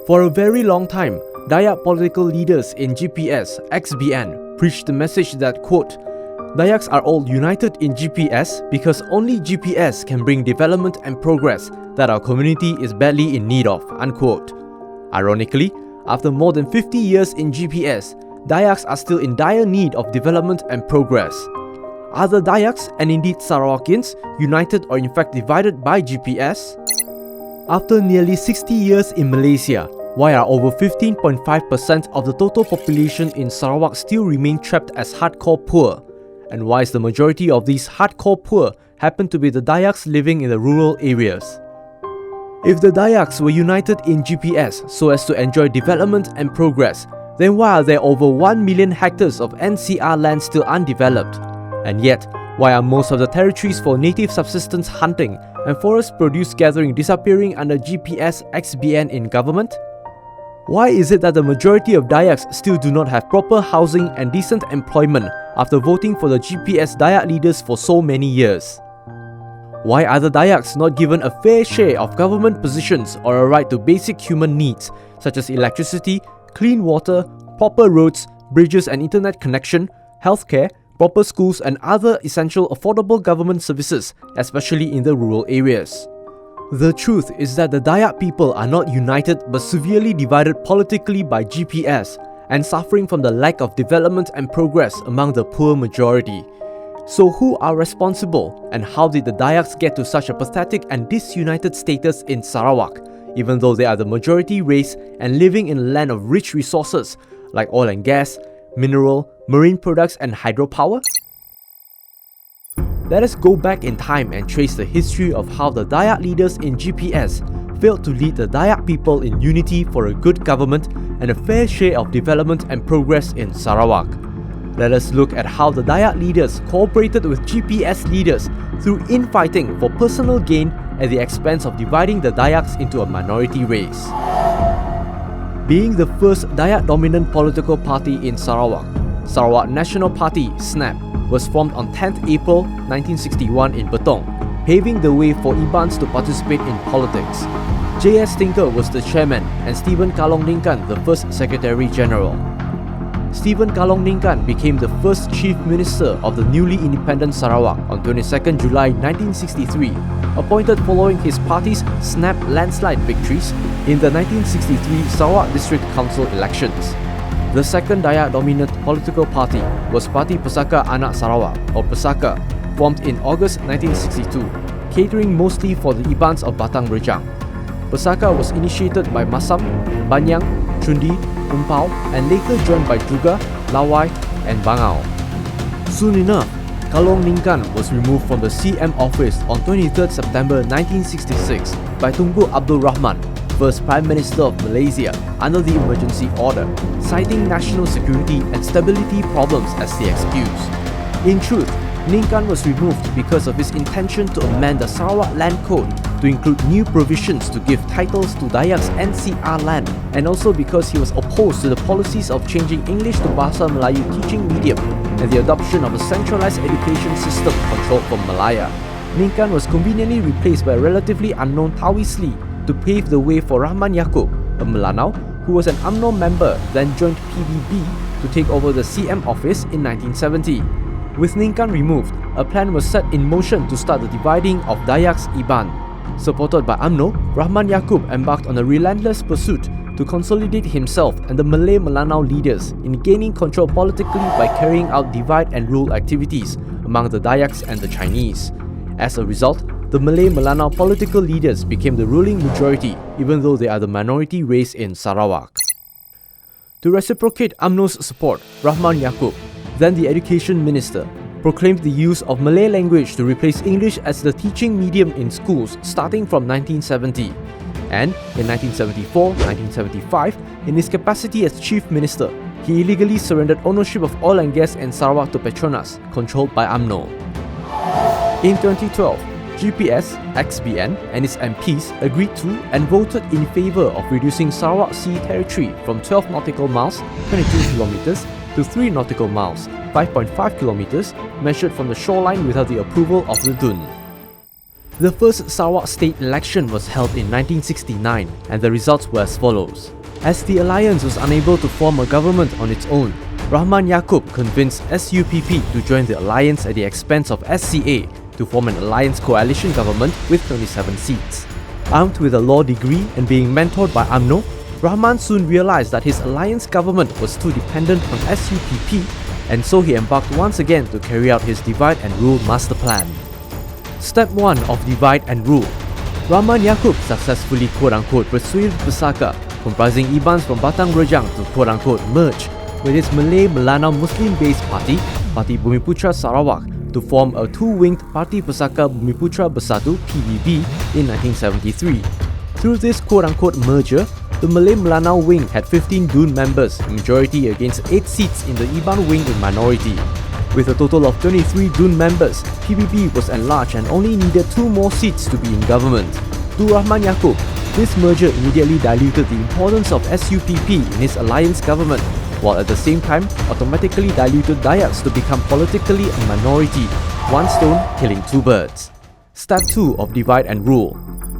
For a very long time, Dayak political leaders in GPS, XBN preached the message that, quote, Dayaks are all united in GPS because only GPS can bring development and progress that our community is badly in need of, unquote. Ironically, after more than 50 years in GPS, Dayaks are still in dire need of development and progress. Are the Dayaks, and indeed Sarawakians, united or in fact divided by GPS? After nearly 60 years in Malaysia, why are over 15.5% of the total population in Sarawak still remain trapped as hardcore poor? And why is the majority of these hardcore poor happen to be the Dayaks living in the rural areas? If the Dayaks were united in GPS so as to enjoy development and progress, then why are there over 1 million hectares of NCR land still undeveloped? And yet, why are most of the territories for native subsistence hunting and forest produce gathering disappearing under GPS XBN in government? Why is it that the majority of Dayaks still do not have proper housing and decent employment after voting for the GPS Dayak leaders for so many years? Why are the Dayaks not given a fair share of government positions or a right to basic human needs such as electricity, clean water, proper roads, bridges and internet connection, healthcare, proper schools and other essential affordable government services, especially in the rural areas? The truth is that the Dayak people are not united but severely divided politically by GPS and suffering from the lack of development and progress among the poor majority. So who are responsible, and how did the Dayaks get to such a pathetic and disunited status in Sarawak, even though they are the majority race and living in a land of rich resources like oil and gas, mineral, marine products and hydropower? Let us go back in time and trace the history of how the Dayak leaders in GPS failed to lead the Dayak people in unity for a good government and a fair share of development and progress in Sarawak. Let us look at how the Dayak leaders cooperated with GPS leaders through infighting for personal gain at the expense of dividing the Dayaks into a minority race. Being the first Dayak-dominant political party in Sarawak, Sarawak National Party (SNAP) was formed on 10th April 1961 in Betong, paving the way for Ibans to participate in politics. J.S. Tinker was the chairman and Stephen Kalong Ningkan the first Secretary General. Stephen Kalong Ningkan became the first Chief Minister of the newly independent Sarawak on 22nd July 1963, appointed following his party's SNAP landslide victories in the 1963 Sarawak District Council elections. The second Dayak-dominant political party was Parti Pesaka Anak Sarawak, or Pesaka, formed in August 1962, catering mostly for the Ibans of Batang Rejang. Pesaka was initiated by Masam, Banyang, Chundi, Umpau, and later joined by Juga, Lawai, and Bangau. Soon enough, Kalong Ningkan was removed from the CM office on 23rd September 1966 by Tunku Abdul Rahman, first Prime Minister of Malaysia, under the emergency order, citing national security and stability problems as the excuse. In truth, Ningkan was removed because of his intention to amend the Sarawak Land Code to include new provisions to give titles to Dayaks NCR land, and also because he was opposed to the policies of changing English to Bahasa Melayu teaching medium and the adoption of a centralized education system controlled from Malaya. Ningkan was conveniently replaced by a relatively unknown Tawi Sli to pave the way for Rahman Yaakob, a Melanau who was an UMNO member, then joined PBB to take over the CM office in 1970. With Ningkan removed, a plan was set in motion to start the dividing of Dayaks Iban. Supported by UMNO, Rahman Yaakob embarked on a relentless pursuit to consolidate himself and the Malay Melanau leaders in gaining control politically by carrying out divide and rule activities among the Dayaks and the Chinese. As a result, the Malay Melanau political leaders became the ruling majority, even though they are the minority race in Sarawak. To reciprocate UMNO's support, Rahman Yaakob, then the Education Minister, proclaimed the use of Malay language to replace English as the teaching medium in schools starting from 1970. And in 1974-1975, in his capacity as Chief Minister, he illegally surrendered ownership of oil and gas in Sarawak to Petronas, controlled by UMNO. In 2012, GPS, XBN and its MPs agreed to and voted in favour of reducing Sarawak Sea territory from 12 nautical miles, 22 kilometres, to 3 nautical miles, 5.5 kilometres, measured from the shoreline without the approval of the Dun. The first Sarawak state election was held in 1969 and the results were as follows. As the alliance was unable to form a government on its own, Rahman Yaakob convinced SUPP to join the alliance at the expense of SCA to form an alliance coalition government with 27 seats. Armed with a law degree and being mentored by UMNO, Rahman soon realized that his alliance government was too dependent on SUPP, and so he embarked once again to carry out his divide and rule master plan. Step 1 of divide and rule. Rahman Yaakob successfully quote-unquote persuaded Pusaka, comprising Ibans from Batang Rejang, to quote-unquote merge with his Malay Melanau Muslim-based party, Parti Bumiputra Sarawak, to form a two-winged Parti Pusaka Bumiputra Bersatu (PBB) in 1973. Through this quote-unquote merger, the Malay Melanau wing had 15 Dun members, majority against 8 seats in the Iban wing in minority. With a total of 23 Dun members, PBB was enlarged and only needed 2 more seats to be in government. To Rahman Yaakob, this merger immediately diluted the importance of SUPP in his alliance government, while at the same time automatically diluted Dayaks to become politically a minority, one stone killing 2 birds. Step 2 of divide and rule.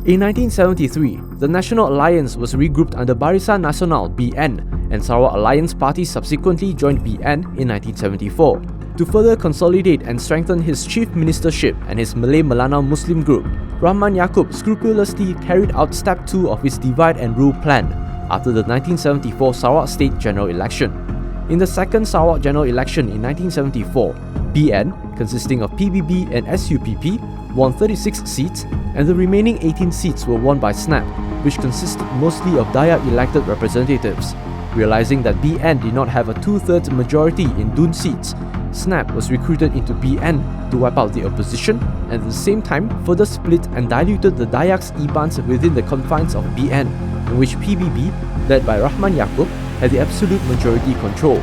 In 1973, the National Alliance was regrouped under Barisan Nasional (BN), and Sarawak Alliance Party subsequently joined BN in 1974. To further consolidate and strengthen his chief ministership and his Malay Melanau Muslim group, Rahman Yaakob scrupulously carried out Step 2 of his divide and rule plan after the 1974 Sarawak State General Election. In the second Sarawak General Election in 1974, BN, consisting of PBB and SUPP, won 36 seats, and the remaining 18 seats were won by SNAP, which consisted mostly of Dayak elected representatives. Realizing that BN did not have a 2/3 majority in Dun seats, SNAP was recruited into BN to wipe out the opposition and at the same time further split and diluted the Dayaks Ibans within the confines of BN, in which PBB, led by Rahman Yaakob, had the absolute majority control.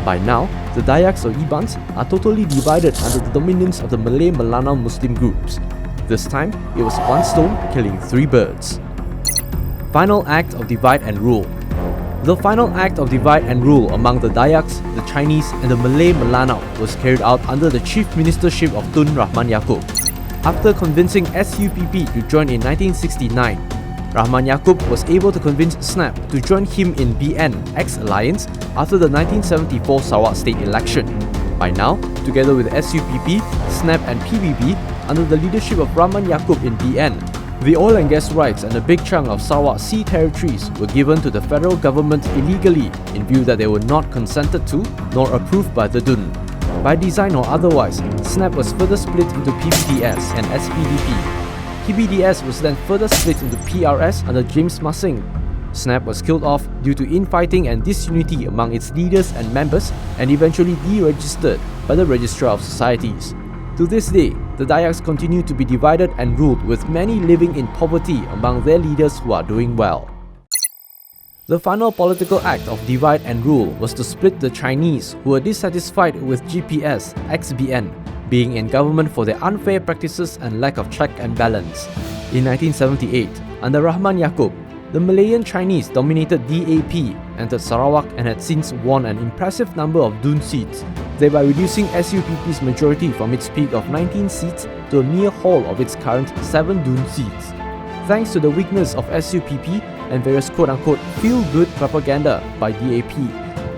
By now, the Dayaks or Ibans are totally divided under the dominance of the Malay Melanau Muslim groups. This time, it was one stone killing 3 birds. Final act of divide and rule. The final act of divide and rule among the Dayaks, the Chinese and the Malay Melanau was carried out under the chief ministership of Tun Rahman Yaakob. After convincing SUPP to join in 1969, Rahman Yaakob was able to convince SNAP to join him in BN X-Alliance after the 1974 Sarawak state election. By now, together with SUPP, SNAP and PBB, under the leadership of Rahman Yaakob in BN, the oil and gas rights and a big chunk of Sarawak sea territories were given to the federal government illegally in view that they were not consented to nor approved by the Dun. By design or otherwise, SNAP was further split into PBDS and SPDP. PBDS was then further split into PRS under James Masing. SNAP was killed off due to infighting and disunity among its leaders and members and eventually deregistered by the Registrar of Societies. To this day, the Dayaks continue to be divided and ruled, with many living in poverty among their leaders who are doing well. The final political act of divide and rule was to split the Chinese who were dissatisfied with GPS, XBN, being in government for their unfair practices and lack of check and balance. In 1978, under Rahman Yaakob, the Malayan Chinese dominated DAP, entered Sarawak and had since won an impressive number of Dun seats, thereby reducing SUPP's majority from its peak of 19 seats to a mere haul of its current 7 Dun seats. Thanks to the weakness of SUPP and various quote-unquote feel-good propaganda by DAP,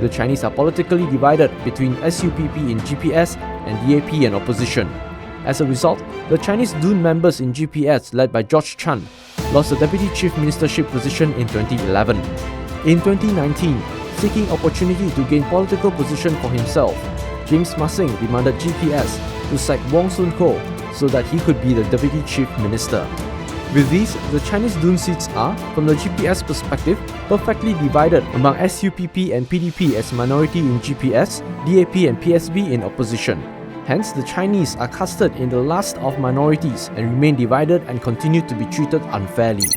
the Chinese are politically divided between SUPP in GPS and DAP in opposition. As a result, the Chinese Dun members in GPS, led by George Chan, lost the deputy chief ministership position in 2011. In 2019, seeking opportunity to gain political position for himself, James Masing demanded GPS to sack Wong Sun Ko so that he could be the deputy chief minister. With these, the Chinese Dun seats are, from the GPS perspective, perfectly divided among SUPP and PDP as minority in GPS, DAP and PSB in opposition. Hence, the Chinese are casted in the last of minorities and remain divided and continue to be treated unfairly.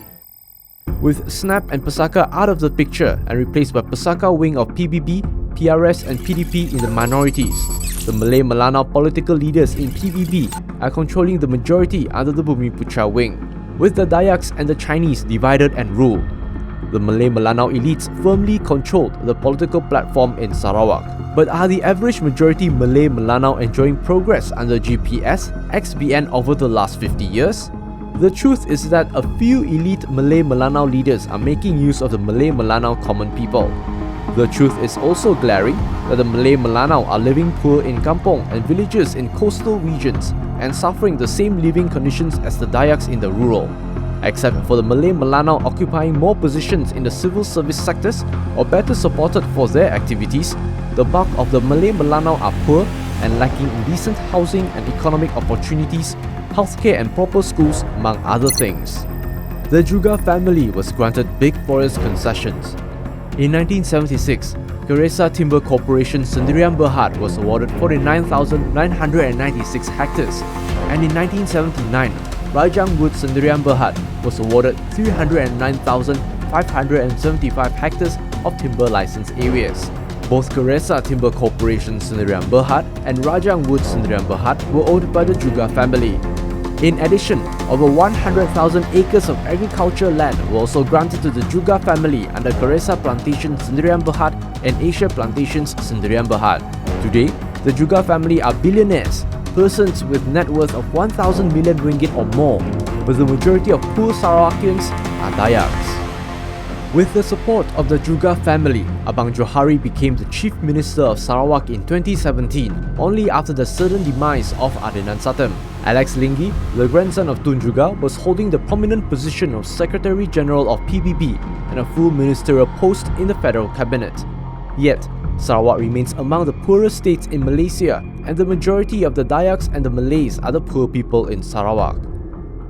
With SNAP and Pusaka out of the picture and replaced by Pusaka wing of PBB, PRS and PDP in the minorities, the Malay Melanau political leaders in PBB are controlling the majority under the Bumiputra wing, with the Dayaks and the Chinese divided and ruled. The Malay Melanau elites firmly controlled the political platform in Sarawak. But are the average majority Malay Melanau enjoying progress under GPS, XBN over the last 50 years? The truth is that a few elite Malay Melanau leaders are making use of the Malay Melanau common people. The truth is also glaring that the Malay Melanau are living poor in kampong and villages in coastal regions and suffering the same living conditions as the Dayaks in the rural. Except for the Malay Melanau occupying more positions in the civil service sectors or better supported for their activities, the bulk of the Malay Melanau are poor and lacking in decent housing and economic opportunities, healthcare and proper schools, among other things. The Juga family was granted big forest concessions. In 1976, Geresa Timber Corporation Sendirian Berhad was awarded 49,996 hectares, and in 1979, Rajang Wood Sendirian Berhad was awarded 309,575 hectares of timber license areas. Both Geresa Timber Corporation Sendirian Berhad and Rajang Wood Sendirian Berhad were owned by the Juga family. In addition, over 100,000 acres of agricultural land were also granted to the Juga family under Geresa Plantation Sendirian Berhad and Asia Plantations Sendirian Berhad. Today, the Juga family are billionaires, persons with net worth of 1,000 million ringgit or more, but the majority of poor Sarawakians are Dayaks. With the support of the Juga family, Abang Johari became the Chief Minister of Sarawak in 2017, only after the sudden demise of Adinan Satem. Alex Linggi, the grandson of Tun Juga, was holding the prominent position of Secretary General of PBB and a full ministerial post in the federal cabinet. Yet, Sarawak remains among the poorest states in Malaysia, and the majority of the Dayaks and the Malays are the poor people in Sarawak.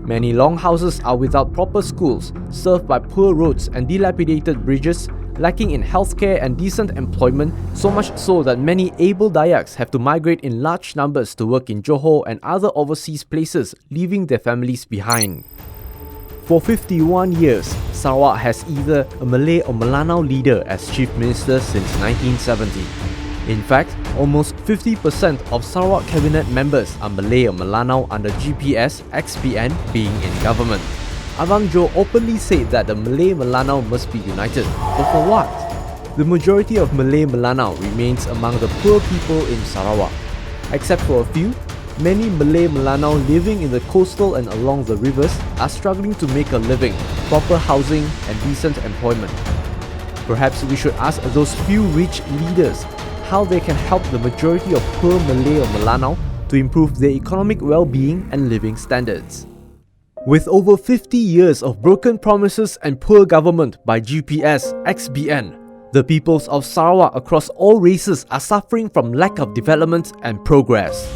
Many longhouses are without proper schools, served by poor roads and dilapidated bridges, lacking in healthcare and decent employment, so much so that many able Dayaks have to migrate in large numbers to work in Johor and other overseas places, leaving their families behind. For 51 years, Sarawak has either a Malay or Melanau leader as Chief Minister since 1970. In fact, almost 50% of Sarawak cabinet members are Malay or Melanau under GPS, XPN being in government. Abang Jo openly said that the Malay Melanau must be united. But for what? The majority of Malay Melanau remains among the poor people in Sarawak. Except for a few, many Malay Melanau living in the coastal and along the rivers are struggling to make a living, proper housing and decent employment. Perhaps we should ask those few rich leaders how they can help the majority of poor Malay or Melanau to improve their economic well-being and living standards. With over 50 years of broken promises and poor government by GPS, XBN, the peoples of Sarawak across all races are suffering from lack of development and progress.